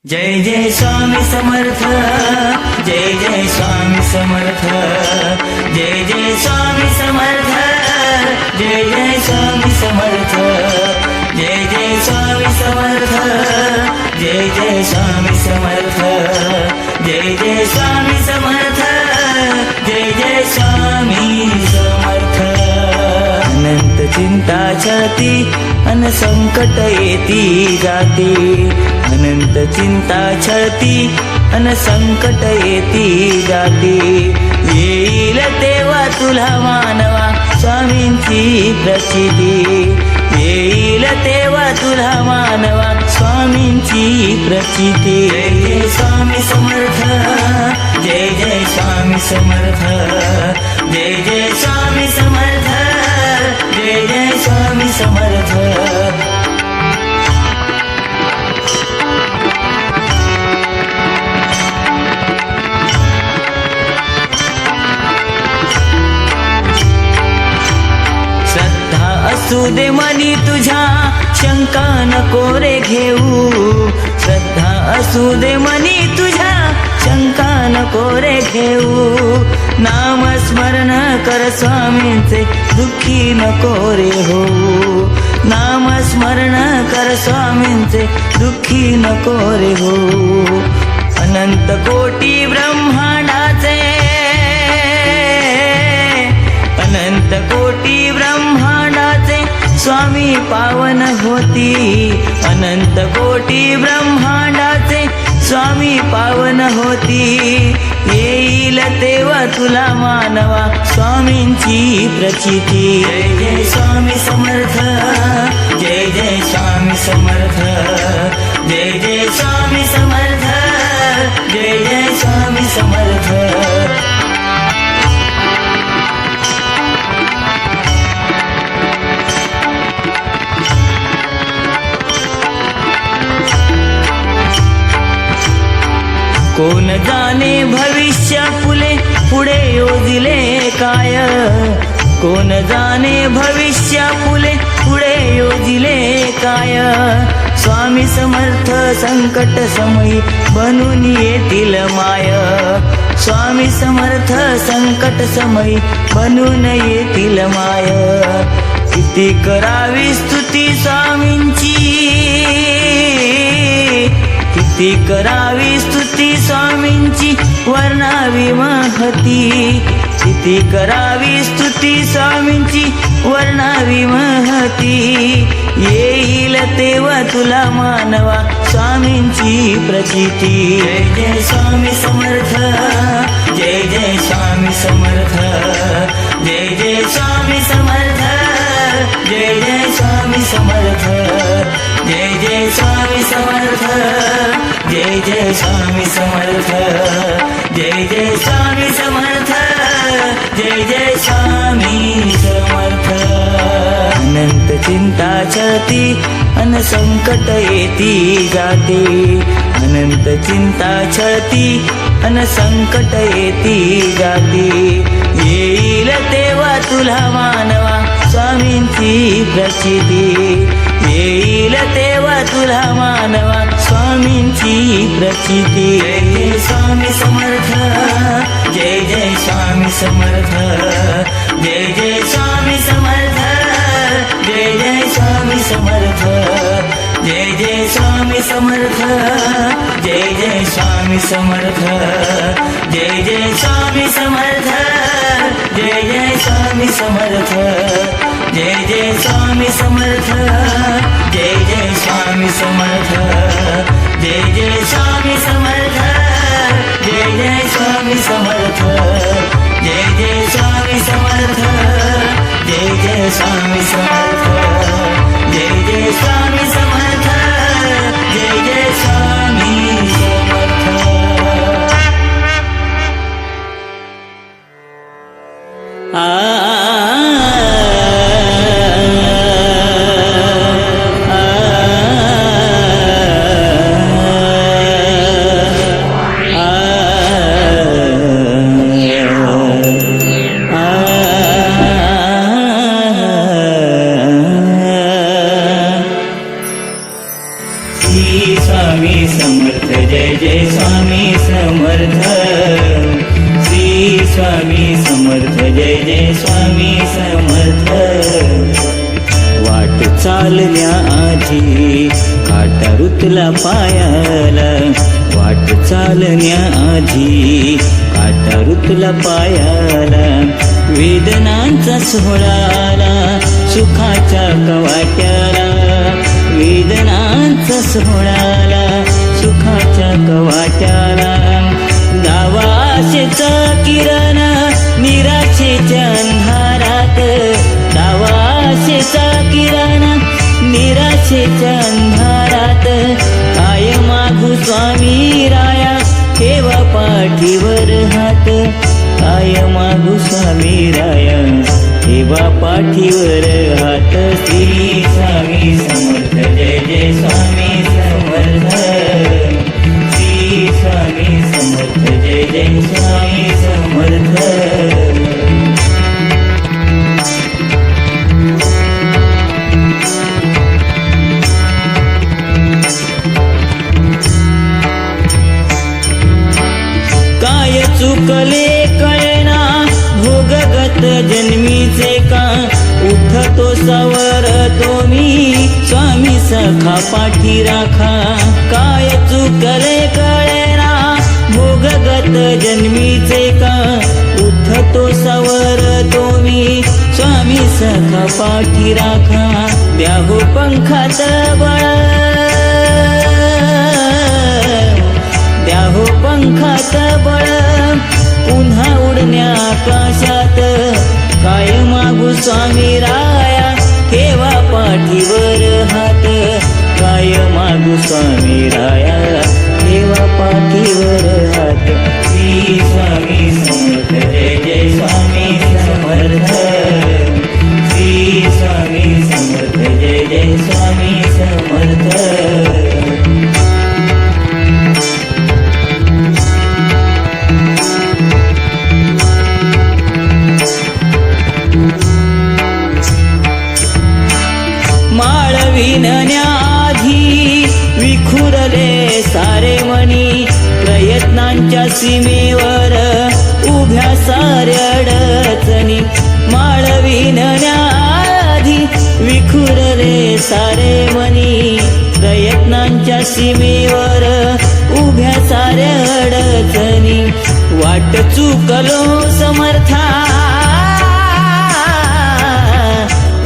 जय जय स्वामी समर्थ, जय जय स्वामी समर्थ, जय जय स्वामी समर्थ, जय जय स्वामी समर्थ, जय जय स्वामी समर्थ, जय जय स्वामी समर्थ, जय जय स्वामी समर्थ, जय जय स्वामी समर्थ। अनंत चिंता छळती अन संकट येती जाती, अनंत चिंता छळती अन संकट येती जाती, येईल तेव्हा तुला मानवा स्वामींची प्रचिती, येईल तेव्हा तुला मानवा स्वामींची प्रचिती। जय जय स्वामी समर्थ, जय जय स्वामी समर्थ, जय जय स्वामी समर्थ, जय जय स्वामी समर्थ। असू दे मनी तुझ्या शंका नको रे घेऊ, श्रद्धा असू दे मनी तुझ्या शंका नको रे घेऊ, नामस्मरण कर स्वामींचे दुःखी नको रे होऊ, नामस्मरण कर स्वामींचे दुःखी नको रे होऊ। अनंत कोटी ब्रह्मांडाचे, अनंत कोटी ब्रह्मांडाचे स्वामी पावन होती, अनंत कोटी ब्रह्मांडाचे स्वामी पावन होती, येईल तेव्हा तुला मानवा स्वामींची प्रचिती। जय जय स्वामी समर्थ, जय जय स्वामी समर्थ, जय जय स्वामी समर्थ, जय जय स्वामी समर्थ। कोण जाणे भविष्य फुले पुढे योजिले काय, कोण जाणे भविष्य फुले पुढे योजिले काय, स्वामी समर्थ संकट समयी बनून येतील माय, स्वामी समर्थ संकट समयी बनून येतील माय। किती करावी स्तुती स्वामींची, किती करावी स्तुती स्वामींची वर्णावी महती, किती करावी स्तुती स्वामींची वर्णावी महती, येईल तेव्हा तुला मानवा स्वामींची प्रचिती। जय जय स्वामी समर्थ, जय जय स्वामी समर्थ, जय जय स्वामी समर्थ, जय जय स्वामी समर्थ, जय जय स्वामी समर्थ, जय जय स्वामी समर्थ, जय जय स्वामी समर्थ, जय जय स्वामी समर्थ। अनंत चिंता छळती अन संकट येती जाती, अनंत चिंता छळती अन संकट येती जाती, येईल तेव्हा तुला मानवा स्वामींची प्रचिती, येईल तेव्हा तुला मानवा स्वामींची प्रचिती। जय जय स्वामी समर्थ, जय जय स्वामी समर्थ, जय जय स्वामी समर्थ, जय जय स्वामी समर्थ, जय जय स्वामी समर्थ, जय जय स्वामी समर्थ, जय जय स्वामी समर्थ, जय जय स्वामी समर्थ, जय जय स्वामी समर्थ, जय जय स्वामी समर्थ, जय जय स्वामी समर्थ, जय जय स्वामी समर्थ, जय जय स्वामी समर्थ, जय जय स्वामी समर्थ, जय जय स्वामी समर्थ, जय जय स्वामी समर्थ। स्वामी समर्थ जय जय स्वामी समर्थ श्री स्वामी समर्थ जय जय स्वामी समर्थ वाट चालल्या आधी काटा रुतला पायाला वाट चालण्या आधी काटा रुतला पायाला वेदनांचा सोहळाला सुखाच्या कवाट्याला वेदनांचा सोहळाला सुखाच्या कवाट्याला दावाशेचा किरण निराशेच्या अंधारात दावाशेचा किरण निराशेच्या अंधारात काय मागू स्वामी राया ठेवा पाठीवर हात काय मागू स्वामी राया ठेवा पाठीवर हात श्री स्वामी समर्थ जय जय स्वामी समर्थ श्री स्वामी समर्थ जय जय स्वामी समर्थ चुकले कळेना भोगगत जन्मीचे का उठतो सावरतो मी स्वामी सखा पाठी राखा काय चुकले कळेना भोगगत जन्मीचे का उठतो सावरतो मी स्वामी सखा पाठी राखा द्या हो पंखात बळ द्या हो पंखात बळ पुन्हा उडण्या आकाशात काय मागू स्वामी राया ठेवा पाठीवर हात काय मागू स्वामी राया ठेवा पाठीवर हात श्री स्वामी समर्थ जय जय स्वामी समर्थ श्री स्वामी समर्थ जय जय स्वामी समर्थ विणण्याआधी विखुरले सारे मणी प्रयत्नांच्या सीमेवर उभ्या साऱ्या अडचणी माळ विणण्याआधी विखुरले सारे मणी प्रयत्नांच्या सीमेवर उभ्या साऱ्या अडचणी वाट चुकलो समर्था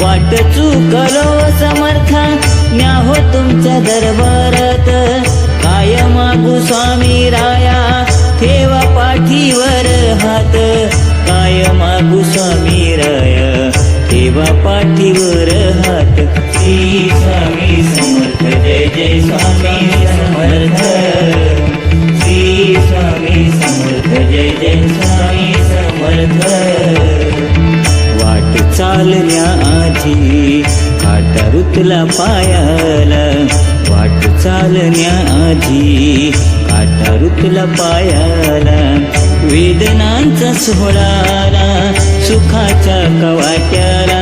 वाट चुकलो समर्था न्या हो तुमच्या दरबारात काय मागू स्वामी राया ठेवा पाठीवर हात काय मागू स्वामी राया ठेवा पाठीवर हात श्री स्वामी समर्थ जय जय स्वामी समर्थ श्री स्वामी समर्थ जय जय स्वामी समर्थ वाट चालण्या आधी काटा रुतला पायाला वाट चालण्या आधी काटा रुतला पायाला वेदनांचा सोहळाला सुखाच्या कवाट्याला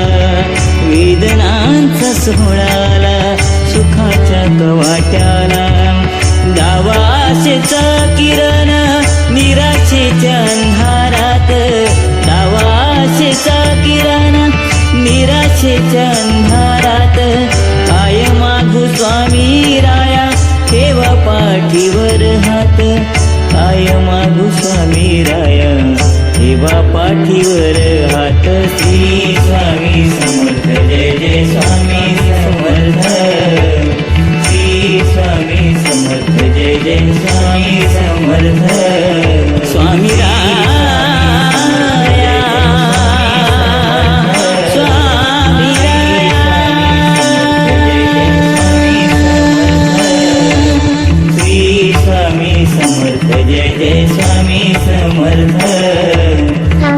वेदनांचा सोहळाला सुखाच्या कवाट्याला दावाशेचा किरण निराशेच्या अंधारात दावाशेचा किरण निराशेच्या अंधारात काय मागू स्वामी राया ठेवा पाठीवर हात काय मागू स्वामी राया ठेवा पाठीवर हात श्री स्वामी समर्थ जय जय स्वामी समर्थ श्री स्वामी समर्थ जय जय स्वामी समर्थ स्वामी राया स्वामी श्री स्वामी समर्थ जय जय स्वामी समर्थ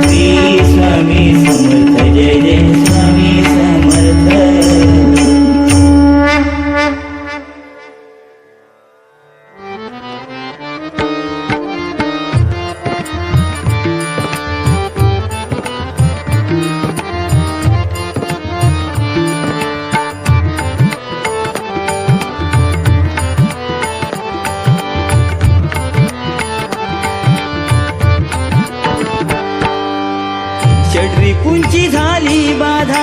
श्री स्वामी समर्थ जय जय स्वामी समर्थ षड्रिपुंची झाली बाधा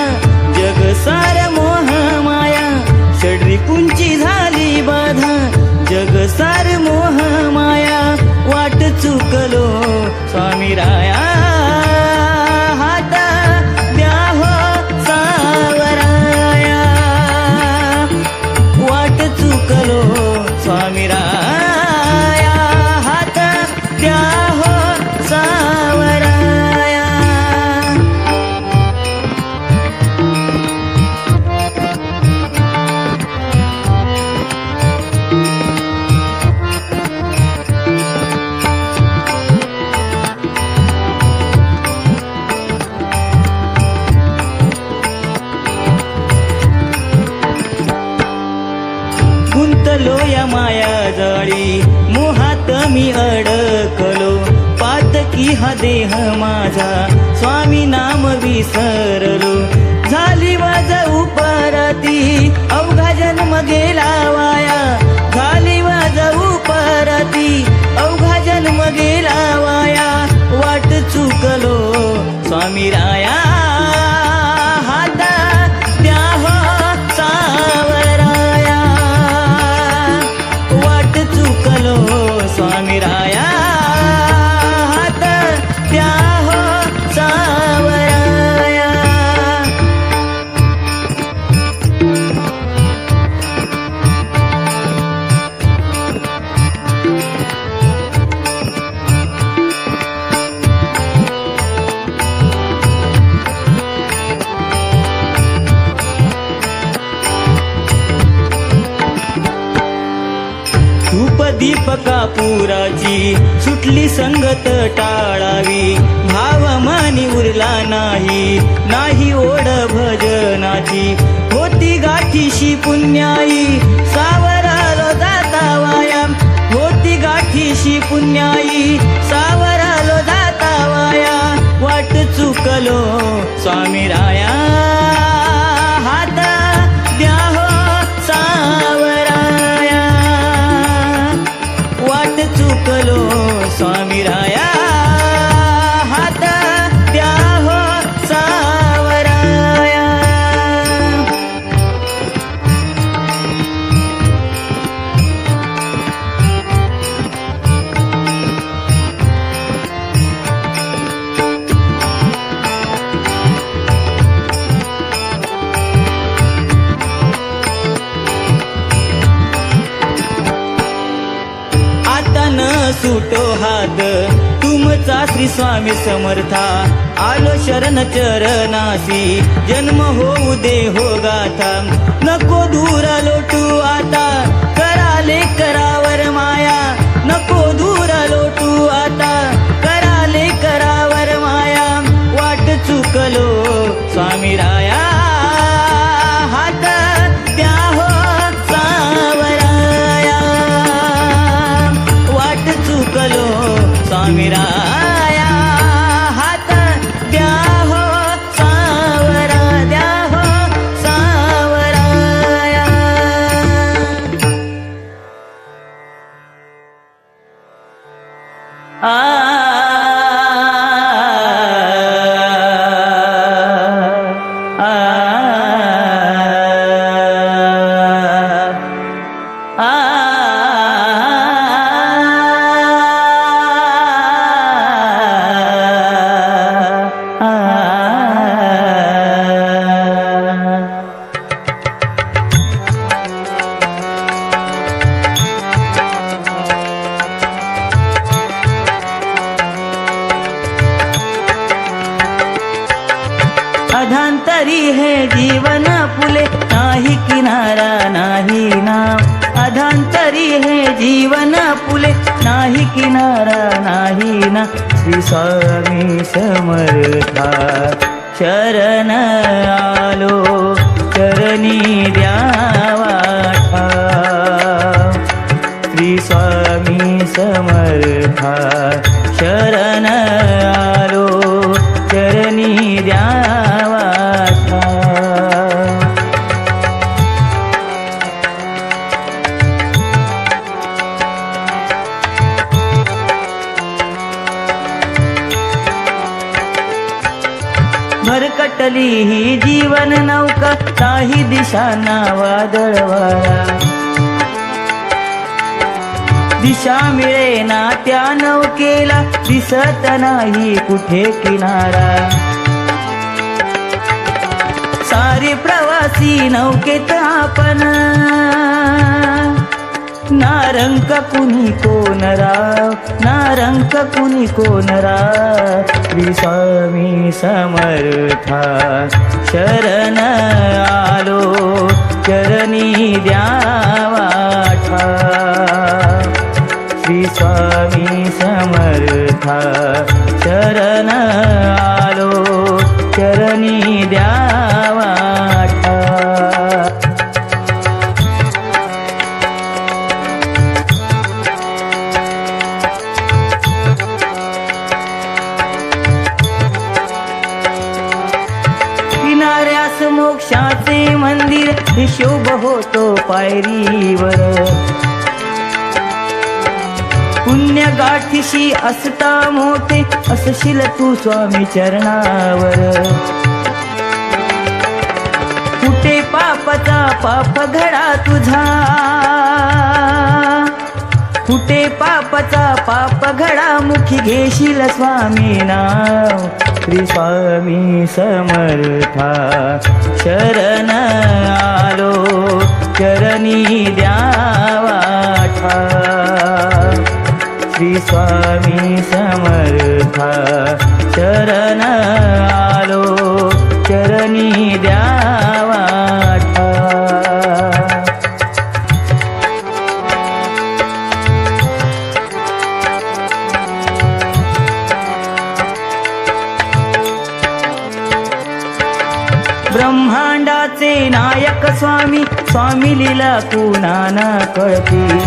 जग सार मोह माया षड्रिपुंची झाली बाधा जग सार मोह माया वाट चुकलो स्वामी राया हात द्या हो सावराया वाट चुकलो स्वामी राया हात द्या हो सावराया गुंतलो या माया जाळी मोहात मी अडकलो पातकी हा देह माझा स्वामी नाम विसरलो झाली वाज उपरती अवघा जन्म गेला वाया झाली वाज उपरती अवघा जन्म गेला वाया वाट चुकलो स्वामी राया हात द्या हो सावराया वाट चुकलो स्वामी राया हात द्या हो सावराया धूप दीप कापुराची सुटली संगत टाळावी भाव मनी उरला नाही नाही ओढ भजनाची होती गाठीशी पुण्याई सावरालो जाता वाया होती गाठीशी पुण्याई सावरालो जाता वाया वाट चुकलो स्वामी राया हात द्या हो सावराया वाट चुकलो स्वामी राया हात द्या हो सावराया आता न सुटो हात तुमचा श्री स्वामी समर्था आलो शरण चरणासी जन्म होऊ दे हो गाथा नको दूर लोटू आता कराले करावर माया नको दूर लोटू आता कराले करावर माया वाट चुकलो स्वामी राया हात द्या हो सावराया वाट चुकलो स्वामी राया हात द्या हो सावरा द्या हो सावराया अधांतरी है जीवन फुले नाही किनारा नाही नाव अधांतरी है जीवन फुले नाही किनारा नाही ना श्री स्वामी समर्था शरण आलो चरणी द्यावा ठाव श्री स्वामी समर्था शरण आलो चरणी द्यावा ठाव दाटली ही जीवन नौका नाही दिशा ना वादळ वारा दिशा मिळेना त्या नौकेला दिसत नाही कुठे किनारा सारे प्रवासी नौकेत आपण नारंक कुणी कोण राव नारंक कुणी कोण राव श्री स्वामी समर्था शरण आलो चरणी द्यावा ठाव श्री स्वामी समर्था शरण आलो चरणी द्यावा ठाव किनाऱ्यास मोक्षाचे मंदिर हिशोब होतो पायरीवर पुण्य गाठीशी असता मोठे असशील तू स्वामी चरणावर कुठे पापाचा पाप घडा तुझा कुठे पापाचा पाप घडा मुखी घेशील स्वामी नाव श्री स्वामी समर्था शरण आलो चरणी द्यावा ठाव श्री स्वामी समर्था शरण आलो चरणी द्यावा ठाव ब्रह्मांडाचे नायक स्वामी स्वामी लीला कुणाना कळती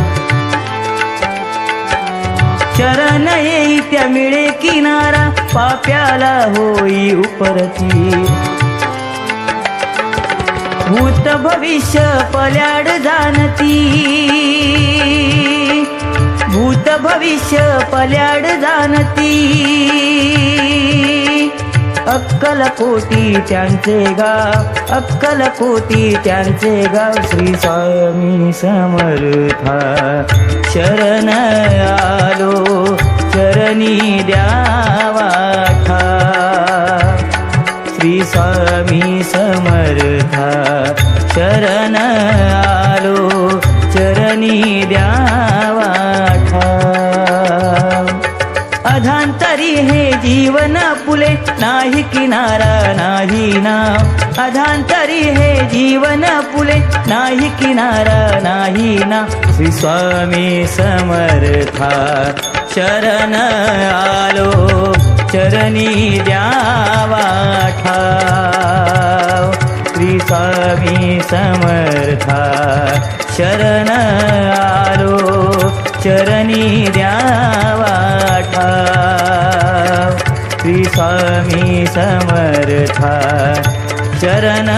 शरण येई त्या मिळे किनारा पाप्याला होई उपरती भूत भविष्य पल्याड जाणती भूत भविष्य पल्याड जाणती अक्कलकोटी त्यांचे गाव अक्कलकोटी त्यांचे गाव श्री स्वामी समर्था शरण आलो चरणी द्यावा ठाव श्री स्वामी समर्था शरण आलो चरणी द्यावा ठाव अधांतरी हे जीवन पुले नाही किनारा नाही नाव अधांतरी हे जीवन पुले नाही किनारा नाही ना श्री स्वामी समर्था शरण आलो चरणी द्यावा ठाव श्री स्वामी समर्था शरण आलो चरणी द्यावा ठाव श्री स्वामी समर्था शरण